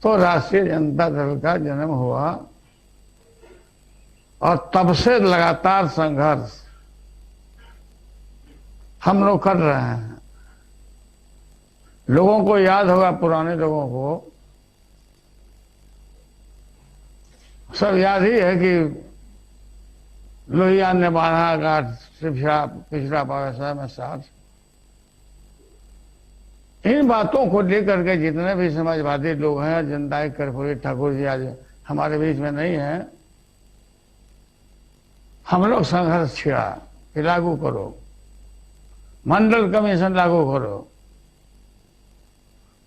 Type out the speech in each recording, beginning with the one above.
तो राष्ट्रीय जनता दल का जन्म हुआ और तब से लगातार संघर्ष हम लोग कर रहे हैं। लोगों को याद होगा, पुराने लोगों को सब याद ही है कि लोहिया ने बांधा गांठ पिछड़ा व्यवसाय में साथ। इन बातों को लेकर के जितने भी समाजवादी लोग हैं, जननायक कर्पूरी ठाकुर जी आज हमारे बीच में नहीं है, हम लोग संघर्ष छिड़ा कि लागू करो, मंडल कमीशन लागू करो।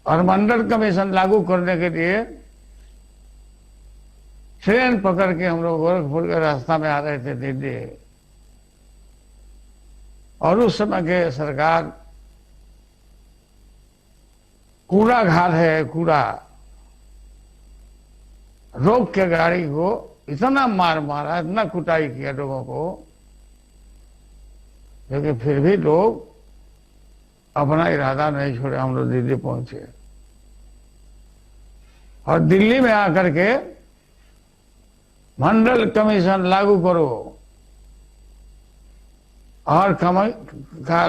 और मंडल कमीशन लागू करने के लिए ट्रेन पकड़ के हम लोग गोरखपुर के रास्ता में आ रहे थे दिल्ली। और उस समय के सरकार कूड़ा घाट है, कूड़ा रोक के गाड़ी को इतना मार मारा, इतना कुटाई किया लोगों को, लेकिन फिर भी लोग अपना इरादा नहीं छोड़े। हम लोग दिल्ली पहुंचे और दिल्ली में आकर के मंडल कमीशन लागू करो, और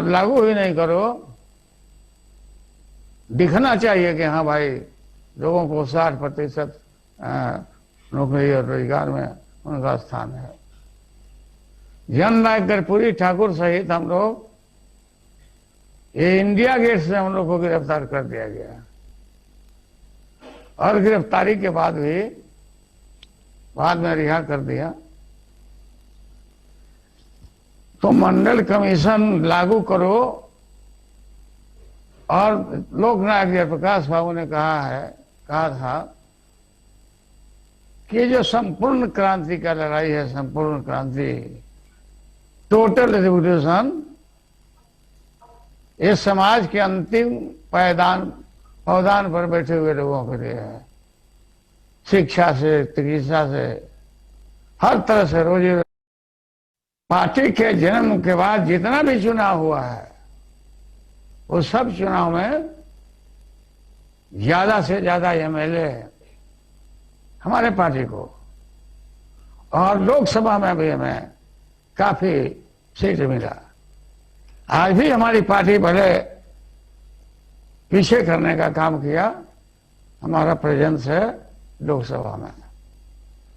लागू ही नहीं करो, दिखना चाहिए कि हाँ भाई लोगों को 60% नौकरी और रोजगार में उनका स्थान है। जननायक कर्पूरी ठाकुर सहित हम लोग ये इंडिया गेट से हम लोग को गिरफ्तार कर दिया गया। और गिरफ्तारी के बाद भी बाद में रिहा कर दिया। तो मंडल कमीशन लागू करो। और लोकनायक जयप्रकाश बाबू ने कहा था कि जो संपूर्ण क्रांति का लड़ाई है, संपूर्ण क्रांति, टोटल रिवोल्यूशन, ये समाज के अंतिम पौधान पर बैठे हुए लोगों के लिए है। शिक्षा से, चिकित्सा से, हर तरह से रोजी। पार्टी के जन्म के बाद जितना भी चुनाव हुआ है, वो सब चुनाव में ज्यादा से ज्यादा एमएलए हमारे पार्टी को, और लोकसभा में भी हमें काफी सीट मिला। आज भी हमारी पार्टी भले पीछे करने का काम किया, हमारा प्रेजेंस है लोकसभा में,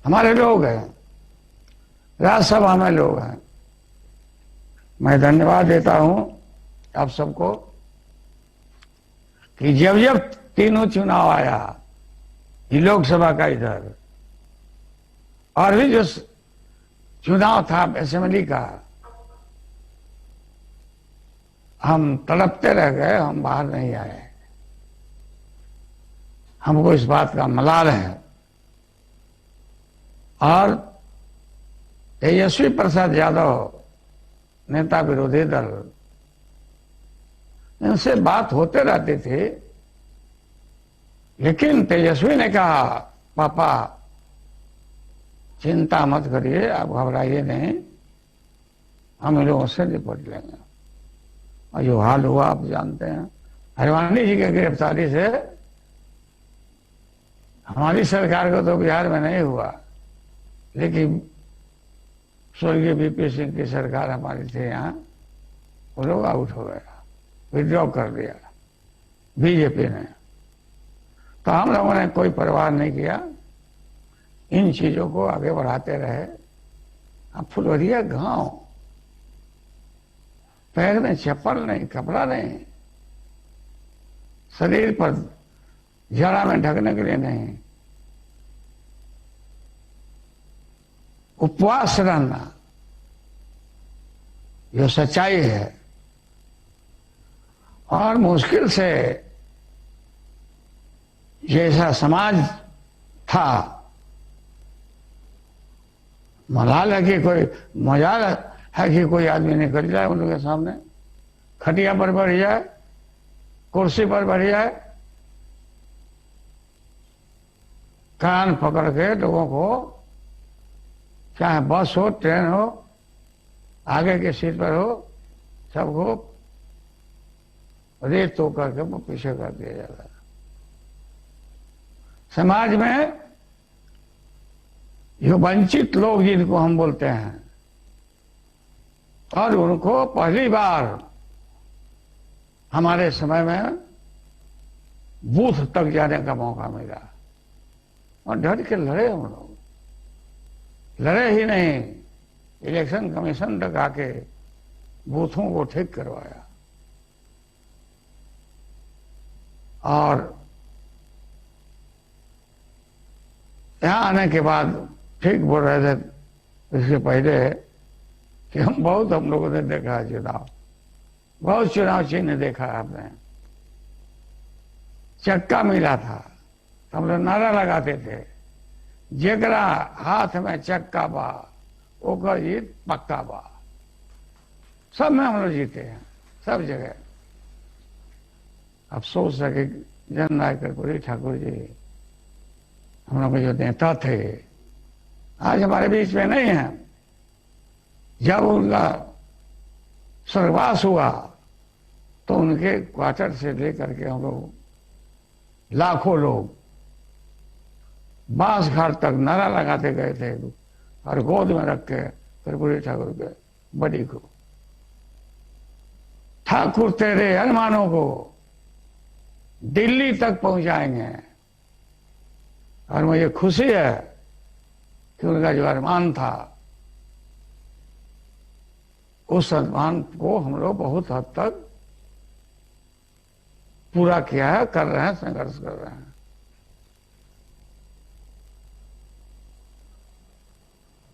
हमारे लोग हैं, राज्यसभा में लोग हैं। मैं धन्यवाद देता हूं आप सबको कि जब जब तीनों चुनाव आया, ये लोकसभा का इधर और भी जो चुनाव था असेंबली का, हम तड़पते रह गए, हम बाहर नहीं आए। हमको इस बात का मलाल है। और तेजस्वी प्रसाद यादव, नेता विरोधी दल, इनसे बात होते रहती थी, लेकिन तेजस्वी ने कहा, पापा चिंता मत करिए, आप घबराइए नहीं, हम इन लोगों से निपट लेंगे। और जो हाल हुआ आप जानते हैं। हरवानी जी की गिरफ्तारी से हमारी सरकार को तो बिहार में नहीं हुआ, लेकिन स्वर्गीय वीपी सिंह की सरकार हमारी थी यहाँ, वो लोग आउट हो गया, विड्रॉ कर दिया बीजेपी ने। तो हम लोगों ने कोई परवाह नहीं किया, इन चीजों को आगे बढ़ाते रहे। अब फुलवरिया गांव, पैर में चप्पल नहीं, कपड़ा नहीं, शरीर पर जड़ा में ढकने के लिए नहीं, उपवास रहना, यह सच्चाई है। और मुश्किल से जैसा समाज था, मलाल है कि कोई मजाल है कि कोई आदमी निकल जाए उन लोगों के सामने, खटिया पर बैठ जाए, कुर्सी पर बैठ जाए, कान पकड़ के लोगों को, चाहे बस हो, ट्रेन हो, आगे की सीट पर हो, सबको रेत तो करके वो पीछे कर दिया जाता है। समाज में जो वंचित लोग जिनको हम बोलते हैं, और उनको पहली बार हमारे समय में बूथ तक जाने का मौका मिला और डट के लड़े हम लोग। लड़े ही नहीं, इलेक्शन कमीशन तक आके बूथों को ठीक करवाया। और यहां आने के बाद ठीक बोल रहे थे इसके पहले कि हम लोगों ने देखा है चुनाव, बहुत चुनाव चिन्ह देखा आपने। चक्का मिला था, हम लोग नारा लगाते थे, जेकरा हाथ में चक्का बा ओकर जीत पक्का बा। सब में हम लोग जीते हैं, सब जगह। अफसोस है कि जननायक कर्पूरी ठाकुर जी हम लोग के जो नेता थे आज हमारे बीच में नहीं है। जब उनका स्वर्गवास हुआ तो उनके क्वार्टर से लेकर के हम लोग लाखों लोग बांस घाट तक नारा लगाते गए थे और गोद में रख के कर्पूरी ठाकुर के बड़ी को, ठाकुर तेरे अरमानों को दिल्ली तक पहुंचाएंगे। और मुझे खुशी है कि उनका जो अरमान था उस अरमान को हम लोग बहुत हद तक पूरा किया है, कर रहे हैं, संघर्ष कर रहे हैं।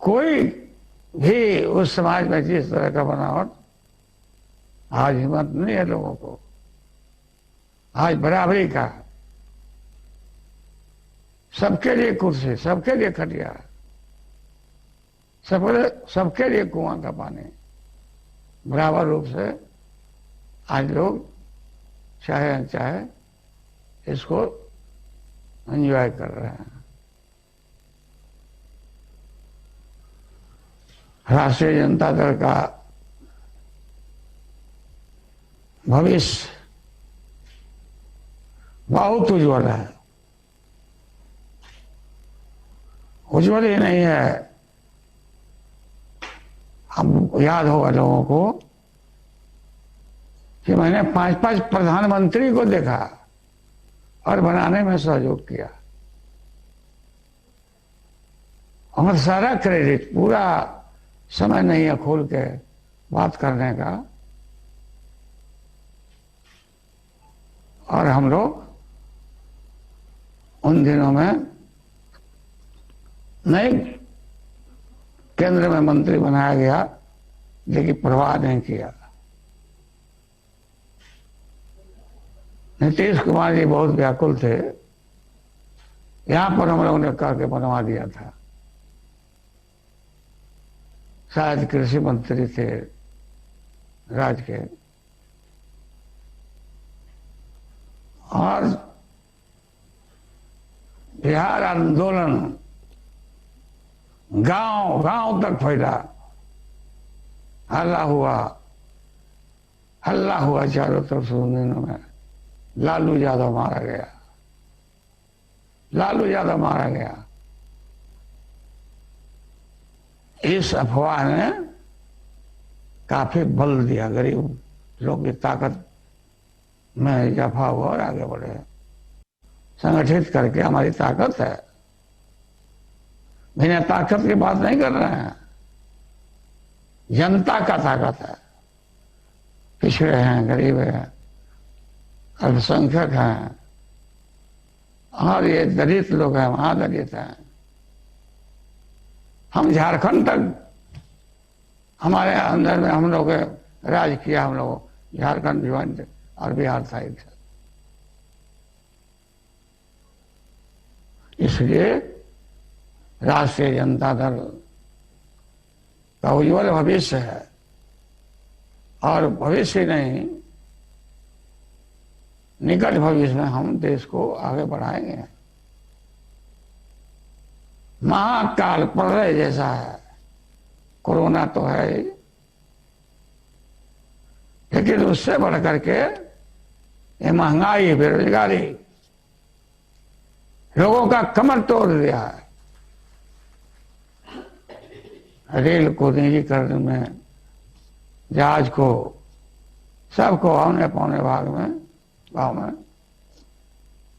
कोई भी उस समाज में जिस तरह का बनावट, आज हिम्मत नहीं है लोगों को। आज बराबरी का, सबके लिए कुर्सी, सबके लिए खटिया, सबके लिए कुआं का पानी, बराबर रूप से आज लोग चाहे अनचाहे इसको एंजॉय कर रहे हैं। राष्ट्रीय जनता दल का भविष्य बहुत उज्ज्वल है। उज्ज्वल ही नहीं है, अब याद होगा लोगों को कि मैंने 5-5 प्रधानमंत्री को देखा और बनाने में सहयोग किया। और सारा क्रेडिट, पूरा समय नहीं है खोल के बात करने का। और हम लोग उन दिनों में नहीं केंद्र में मंत्री बनाया गया, लेकिन परवाह नहीं किया। नीतीश कुमार जी बहुत व्याकुल थे, यहां पर हम लोगों ने कह के बनवा दिया था। शायद कृषि मंत्री थे राज्य के, और बिहार आंदोलन गांव गांव तक फैला, हल्ला हुआ चारों तरफ से। उन दिनों में लालू यादव मारा गया। इस अफवाह ने काफी बल दिया, गरीब लोग की ताकत में इजाफा हुआ और आगे बढ़े। संगठित करके हमारी ताकत है, बिना ताकत की बात नहीं कर रहे हैं। जनता का ताकत है, पिछड़े हैं, गरीब हैं, अल्पसंख्यक हैं, और ये दलित लोग हैं, वहां दलित हैं। हम झारखंड तक हमारे अंदर में हम लोग राज किया, हम लोग झारखंड भिवंड और बिहार साइड से। इसलिए राष्ट्रीय जनता दल का उज्ज्वल भविष्य है, और भविष्य नहीं, निकट भविष्य में हम देश को आगे बढ़ाएंगे। महाकाल प्रलय जैसा है, कोरोना तो है ही, लेकिन उससे बढ़ करके ये महंगाई, बेरोजगारी, लोगों का कमर तोड़ दिया है। रेल को निजीकरण में, जहाज को, सबको औने पौने भाव में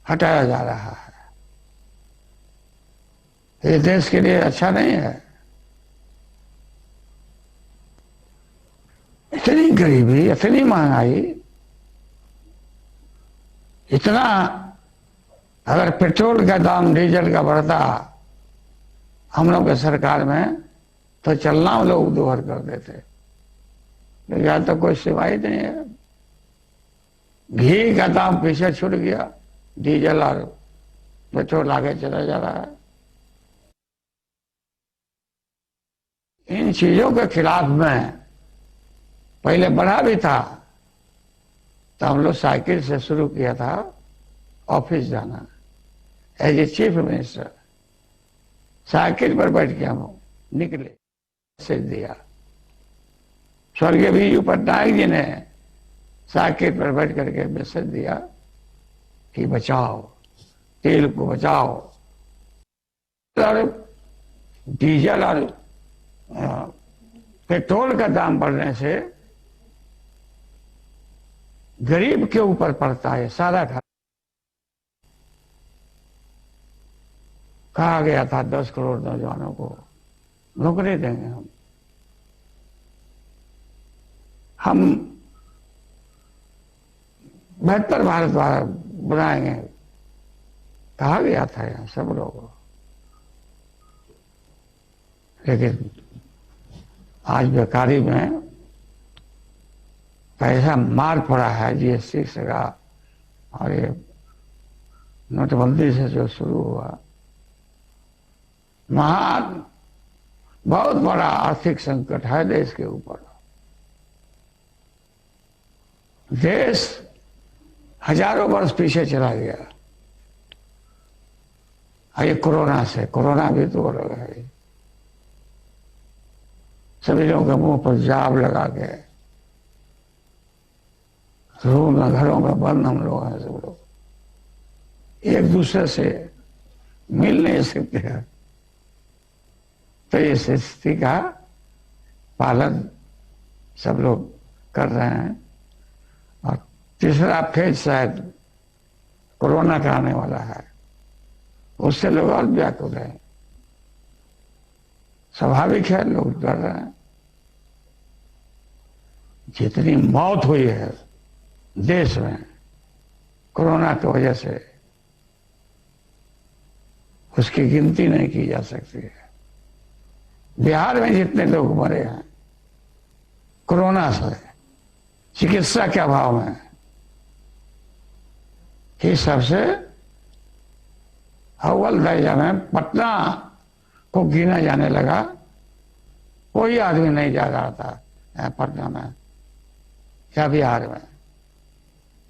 हटाया जा रहा है। ये देश के लिए अच्छा नहीं है। इतनी गरीबी, इतनी महंगाई, इतना अगर पेट्रोल का दाम, डीजल का बढ़ता हम लोग के सरकार में, तो चलना लोग दोहर कर देते। लेकिन यहाँ तो कोई सिवाय नहीं है। घी का दाम पीछे छूट गया, डीजल और पेट्रोल आगे चला जा रहा है। इन चीजों के खिलाफ में पहले बढ़ा भी था, तो हम लोग साइकिल से शुरू किया था ऑफिस जाना। As a chief minister cycle पर बैठ के हम निकले, मैसेज दिया। स्वर्गीय बीजू पटनायक जी ने साइकिल पर बैठ करके मैसेज दिया कि बचाओ, तेल को बचाओ। और डीजल और पेट्रोल का दाम बढ़ने से गरीब के ऊपर पड़ता है सारा खर्च। कहा गया था 10 करोड़ नौजवानों को नौकरी देंगे हम बेहतर भारत बनाएंगे, कहा गया था यहाँ सब लोगों। लेकिन आज बेकारी में पैसा मार पड़ा है जीएसटी से का, और ये नोटबंदी से जो शुरू हुआ, महान बहुत बड़ा आर्थिक संकट है देश के ऊपर। देश हजारों वर्ष पीछे चला गया। ये कोरोना से, कोरोना भी तो अलग है। सभी लोगों के मुंह पर जाब लगा के रूम में, घरों में बंद हम लोग हैं। सब लोग एक दूसरे से मिल नहीं सकते हैं। तो इस स्थिति का पालन सब लोग कर रहे हैं। और तीसरा फेज शायद कोरोना का आने वाला है, उससे लोग और व्याकुल हैं। स्वाभाविक है, लोग डर रहे हैं। जितनी मौत हुई है देश में कोरोना की वजह से, उसकी गिनती नहीं की जा सकती है। बिहार में जितने लोग मरे हैं कोरोना से, चिकित्सा के अभाव में, ये सबसे अव्वल दर्जा में पटना को गिना जाने लगा। कोई आदमी नहीं जा रहा था पटना में या बिहार में।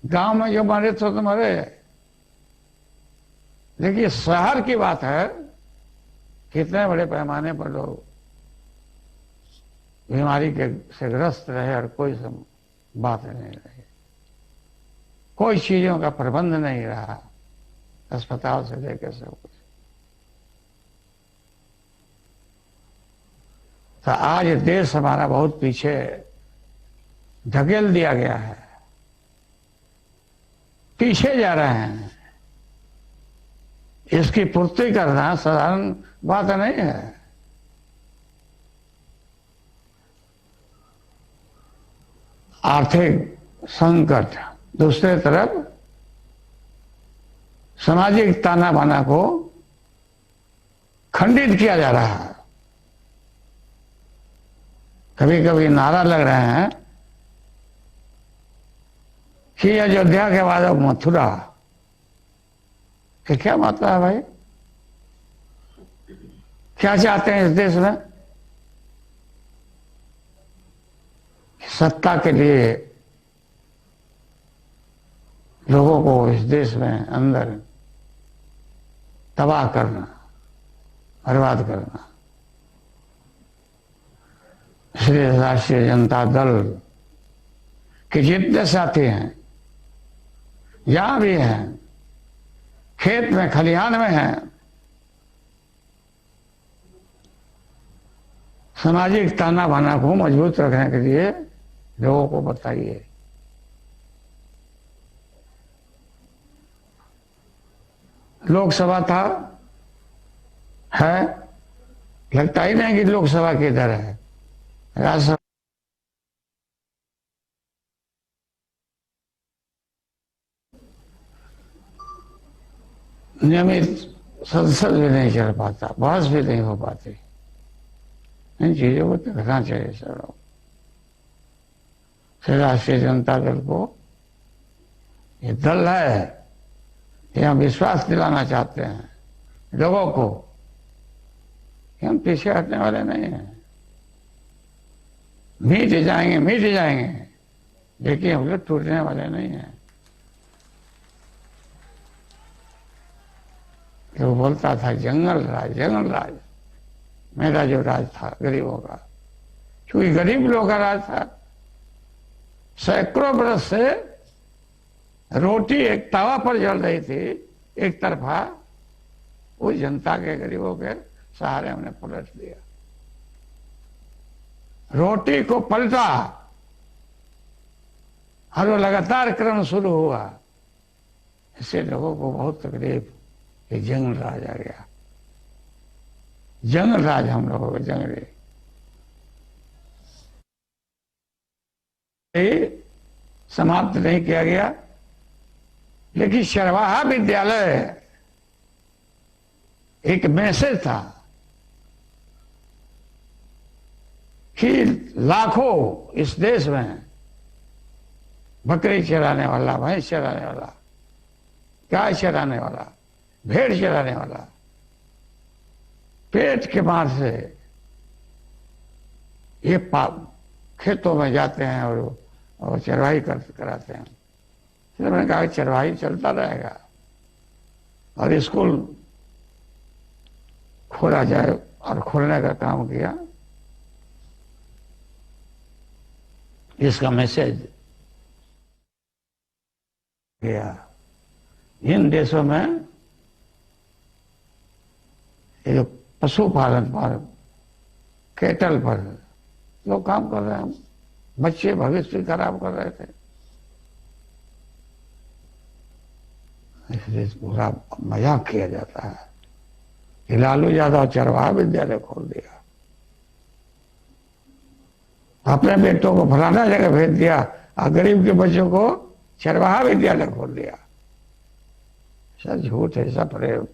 गांव में जो मरे तो मरे। देखिए शहर की बात है, कितने बड़े पैमाने पर लोग बीमारी के से ग्रस्त रहे और कोई बात नहीं रही। कोई चीजों का प्रबंध नहीं रहा, अस्पताल से लेकर सब कुछ। तो आज देश हमारा बहुत पीछे धकेल दिया गया है, पीछे जा रहे हैं। इसकी पूर्ति करना साधारण बात नहीं है। आर्थिक संकट, दूसरे तरफ सामाजिक ताना बाना को खंडित किया जा रहा है। कभी कभी नारा लग रहे हैं कि अयोध्या के बाद अब मथुरा, कि क्या मतलब है भाई? क्या चाहते हैं इस देश में? सत्ता के लिए लोगों को इस देश में अंदर तबाह करना, बर्बाद करना। इसलिए राष्ट्रीय जनता दल के जितने साथी हैं, जहां भी हैं, खेत में खलिहान में हैं। सामाजिक ताना बाना को मजबूत रखने के लिए लोगों को बताइए। लोकसभा था, है, लगता ही नहीं कि लोकसभा किधर है। राज्यसभा नियमित संसद भी नहीं चल पाता, बहस भी नहीं हो पाती। इन चीजों को देखना चाहिए सर। फिर राष्ट्रीय जनता दल को ये दल है, ये हम विश्वास दिलाना चाहते हैं लोगों को कि हम पीछे हटने वाले नहीं हैं। मिट जाएंगे, लेकिन हम लोग टूटने वाले नहीं हैं। वो बोलता था जंगल राज, मेरा जो राज था गरीबों का, क्योंकि गरीब लोगों का राज था। सैकड़ों बरस से रोटी एक तवा पर जल रही थी एक तरफा, वो जनता के गरीबों के सहारे हमने पलट दिया। रोटी को पलटा और वो लगातार क्रम शुरू हुआ। इससे लोगों को बहुत तकलीफ कि जंगल राज आ गया। जंगल राज हम लोगों को जंगली समाप्त नहीं किया गया, लेकिन चरवाहा विद्यालय एक मैसेज था कि लाखों इस देश में बकरी चराने वाला, भैंस चराने वाला, गाय चराने वाला, भेड़ चराने वाला पेट के मार से ये खेतों में जाते हैं और चरवाही कराते हैं। फिर मैंने कहा चरवाही चलता रहेगा और स्कूल खोला जाए, और खोलने का काम किया। इसका मैसेज गया इन देशों में। ये जो पशुपालन पर, कैटल पर लोग काम कर रहे हैं, बच्चे भविष्य खराब कर रहे थे। इसलिए पूरा मजाक किया जाता है कि लालू यादव चरवाहा विद्यालय खोल दिया, अपने बेटों को फलाना जगह भेज दिया और गरीब के बच्चों को चरवाहा विद्यालय खोल दिया। सब झूठ है, सब प्रेम।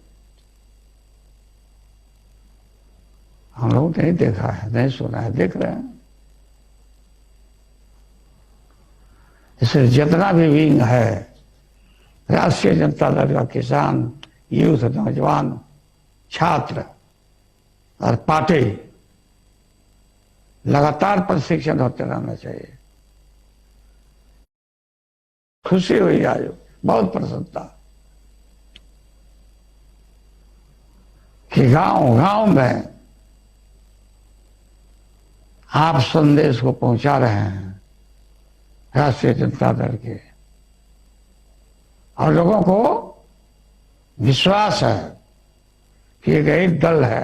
हम लोग नहीं देखा है, नहीं सुना है, देख रहे हैं। इसलिए जितना भी विंग है राष्ट्रीय जनता दल का, किसान, यूथ, नौजवान, छात्र और पार्टी, लगातार प्रशिक्षण होते रहना चाहिए। खुशी हुई आज, बहुत प्रसन्नता कि गांव में आप संदेश को पहुंचा रहे हैं राष्ट्रीय जनता दल के, और लोगों को विश्वास है कि एक ही दल है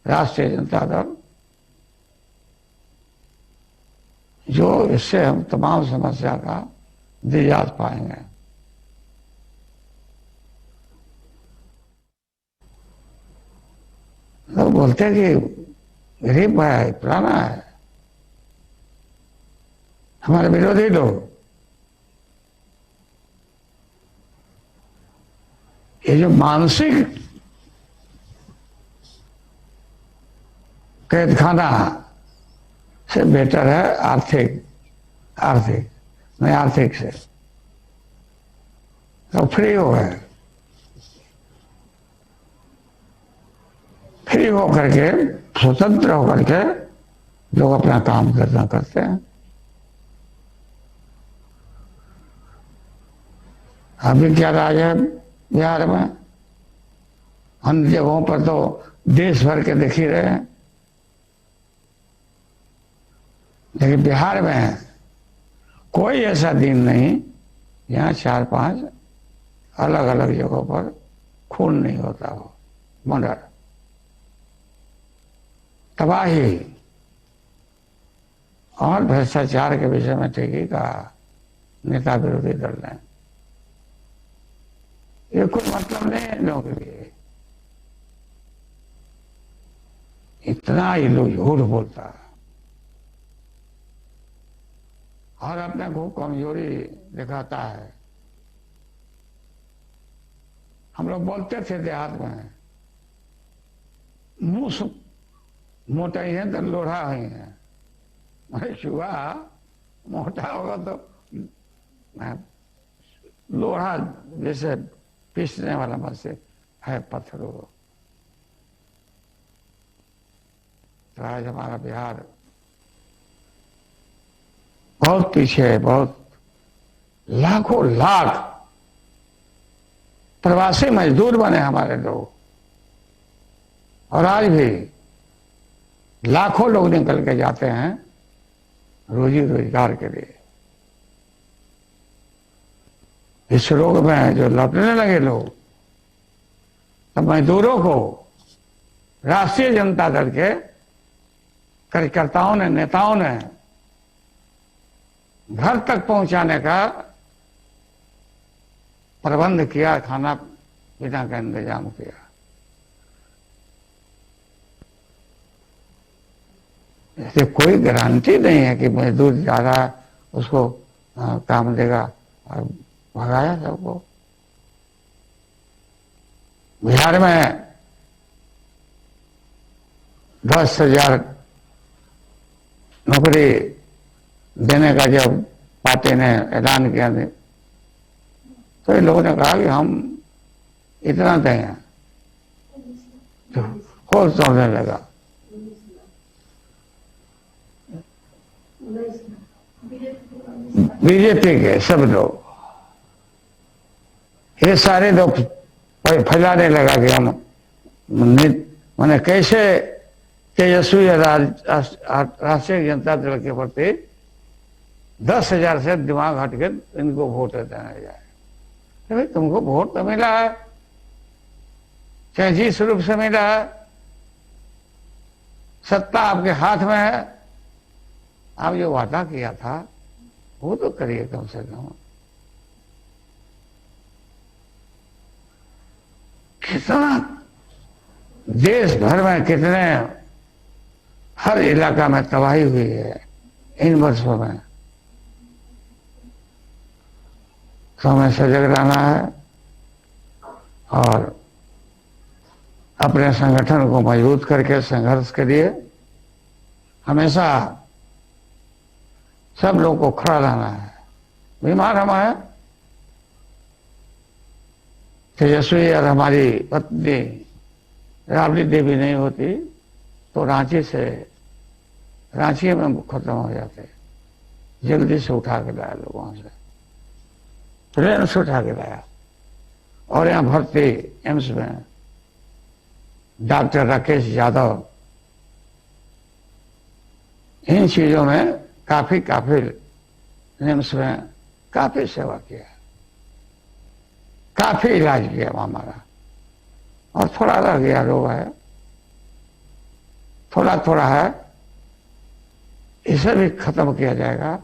राष्ट्रीय जनता दल, जो इससे हम तमाम समस्या का निजात पाएंगे। लोग बोलते हैं कि गरीब है, पुराना है, हमारे विरोधी लोग। ये जो मानसिक कैद खाना से बेटर है आर्थिक नहीं, आर्थिक से तो फ्री हो गए, फ्री होकर के, स्वतंत्र होकर के लोग अपना काम करना करते हैं। अभी क्या राज है बिहार में, अन्य जगहों पर तो देश भर के देख ही रहे हैं, लेकिन बिहार में कोई ऐसा दिन नहीं, यहाँ 4-5 अलग अलग जगहों पर खून नहीं होता हो, मर्डर, तबाही और भ्रष्टाचार के विषय में ठीक ही कहा नेता विरोधी दल ने। ये कोई मतलब नहीं है इन लोगों के लिए। इतना ये लोग झूठ बोलता है और अपने को कमजोरी दिखाता है। हम लोग बोलते थे देहात में, मुंह मोटा ही है तो लोढ़ा ही है। अरे चूहा मोटा होगा तो लोढ़ा जैसे पीसने वाला मत है पत्थर हो। तो आज हमारा बिहार बहुत पीछे है, बहुत लाखों लाख प्रवासी मजदूर बने हमारे लोग, और आज भी लाखों लोग निकल के जाते हैं रोजी रोजगार के लिए। इस रोग में जो लौटने लगे लोग, तब मजदूरों को राष्ट्रीय जनता दल के कार्यकर्ताओं ने, नेताओं ने घर तक पहुंचाने का प्रबंध किया, खाना पीना का इंतजाम किया। ऐसे कोई गारंटी नहीं है कि मजदूर जा रहा है उसको काम देगा, और भगाया सबको। बिहार में 10,000 नौकरी देने का जब पार्टी ने ऐलान किया तो इन लोगों ने कहा कि हम इतना देंगे, तो और सोचने लगा। बीजेपी के सब लोग, ये सारे लोग फैलाने लगा कि हम मैंने कैसे तेजस्वी राष्ट्रीय जनता दल के प्रति 10,000 से दिमाग हट के इनको वोट देना जाए। तो भाई तुमको वोट तो मिला है, चाहे जिस रूप से मिला है, सत्ता आपके हाथ में है, आप जो वादा किया था वो तो करिए कम से कम। कितना देश भर में कितने हर इलाका में तबाही हुई है इन वर्षों में। तो हमें सजग रहना है और अपने संगठन को मजबूत करके संघर्ष के लिए हमेशा सब लोगों को खड़ा रहना है। बीमार हम हैं, तेजस्वी और हमारी पत्नी राबड़ी देवी नहीं होती तो रांची में खत्म हो जाते। जल्दी से उठा के लाया लोग वहां से, ट्रेन से उठा के लाया और यहाँ भर्ती एम्स में डॉक्टर राकेश यादव इन चीजों में काफी एम्स में काफी सेवा किया, काफी इलाज किया हमारा। और थोड़ा रह गया रोग है, थोड़ा थोड़ा है, इसे भी खत्म किया जाएगा।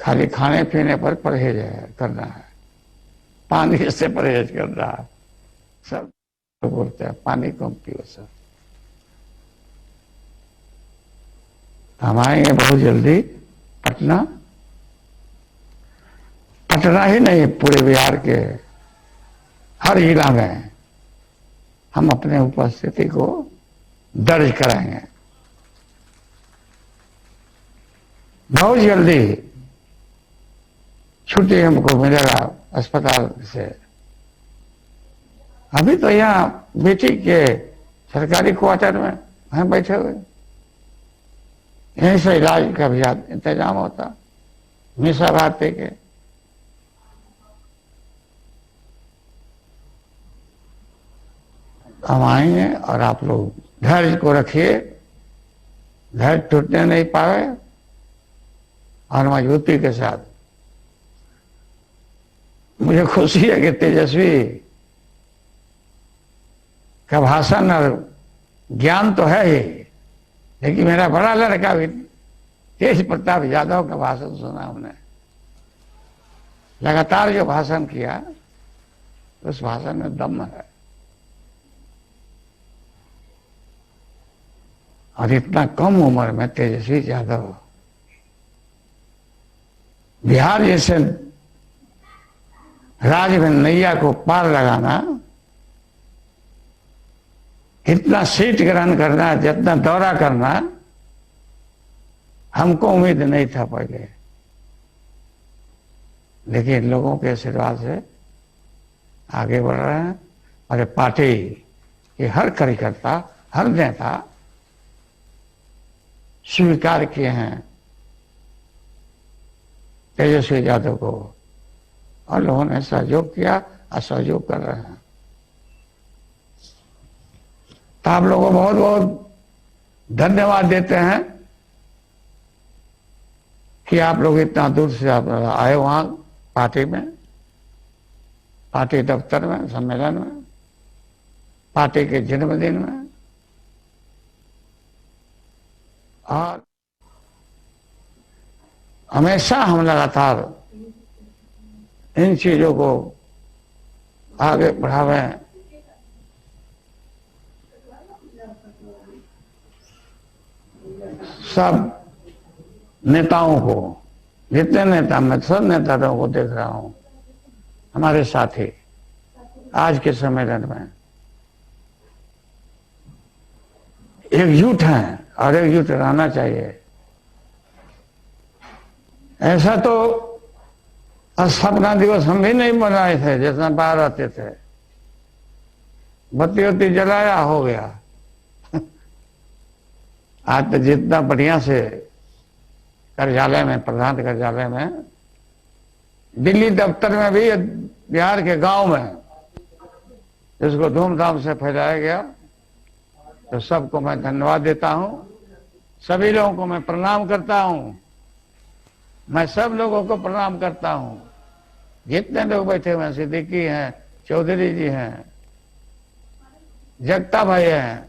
खाली खाने पीने पर परहेज करना है, पानी से परहेज करना है। सब तो बोलते हैं पानी कम पियो सर। हम आएंगे बहुत जल्दी पटना ही नहीं, पूरे बिहार के हर जिला में हम अपने उपस्थिति को दर्ज कराएंगे। बहुत जल्दी छुट्टी हमको मिलेगा अस्पताल से। अभी तो यहाँ बेटी के सरकारी क्वार्टर में हम बैठे हुए, यहीं से इलाज का भी इंतजाम होता मीसा भारती के। हम आएंगे और आप लोग धैर्य को रखिए, धैर्य टूटने नहीं पाए और मजबूती के साथ। मुझे खुशी है कि तेजस्वी का भाषण और ज्ञान तो है ही, लेकिन मेरा बड़ा लड़का भी तेज प्रताप यादव का भाषण सुना हमने। लगातार जो भाषण किया उस भाषण में दम है। और इतना कम उम्र में तेजस्वी यादव बिहार जैसे राज्य में नैया को पार लगाना, इतना सीट ग्रहण करना, जितना दौरा करना, हमको उम्मीद नहीं था पहले। लेकिन लोगों के आशीर्वाद से आगे बढ़ रहे हैं। और पार्टी के हर कार्यकर्ता, हर नेता स्वीकार किए हैं तेजस्वी यादव को, और लोगों ने सहयोग किया और सहयोग कर रहे हैं। तो आप लोगों को बहुत बहुत धन्यवाद देते हैं कि आप लोग इतना दूर से आप आए वहां पार्टी में, पार्टी दफ्तर में, सम्मेलन में, पार्टी के जन्मदिन में। और हमेशा हम लगातार इन चीजों को आगे बढ़ावें। सब नेताओं को, जितने नेता, मैं सब नेताओं को देख रहा हूं हमारे साथी आज के सम्मेलन में एकजुट हैं और एकजुट रहना चाहिए। ऐसा तो स्थापना दिवस हम भी नहीं मनाए थे, जितना बाहर रहते थे, बत्ती वत्ती जलाया हो गया। आज तो जितना बढ़िया से कार्यालय में, प्रधान कार्यालय में, दिल्ली दफ्तर में भी, बिहार के गांव में इसको धूमधाम से फैलाया गया। तो सबको मैं धन्यवाद देता हूं, सभी लोगों को मैं प्रणाम करता हूं। मैं सब लोगों को प्रणाम करता हूं, जितने लोग बैठे हुए हैं, सिद्दीकी हैं, चौधरी जी हैं, जगता भाई हैं,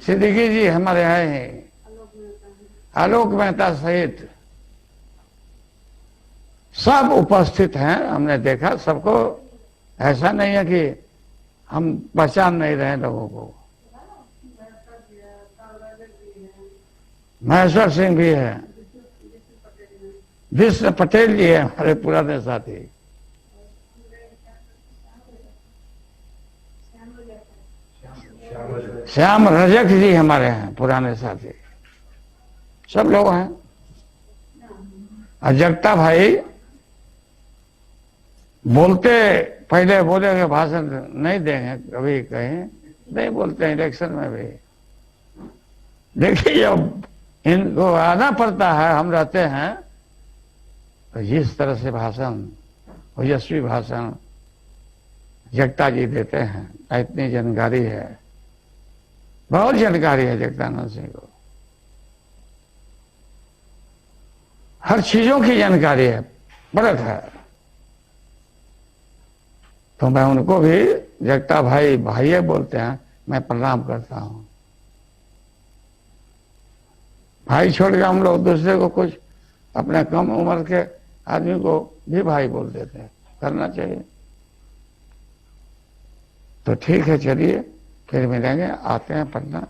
सिद्दीकी जी हमारे हैं, आलोक मेहता सहित सब उपस्थित हैं। हमने देखा सबको, ऐसा नहीं है कि हम पहचान नहीं रहे लोगों को। महेश्वर सिंह भी है, विष्णु पटेल जी है हमारे पुराने साथी, श्याम रजक जी हमारे हैं पुराने साथी, सब लोग हैं। और जगता भाई बोलते, पहले बोलेंगे भाषण नहीं देंगे, कभी कहीं नहीं बोलते हैं, इलेक्शन में भी। देखिए जब इनको आना पड़ता है, हम रहते हैं, तो जिस तरह से भाषण, ओजस्वी भाषण जगता जी देते हैं, इतनी जानकारी है, बहुत जानकारी है जगदानंद सिंह को, हर चीजों की जानकारी है, परख है। तो मैं उनको भी जगता भाई, भाई बोलते हैं, मैं प्रणाम करता हूं। भाई छोड़ के हम लोग दूसरे को, कुछ अपने कम उम्र के आदमी को भी भाई बोल देते हैं, करना चाहिए। तो ठीक है, चलिए फिर मिलेंगे, आते हैं पटना।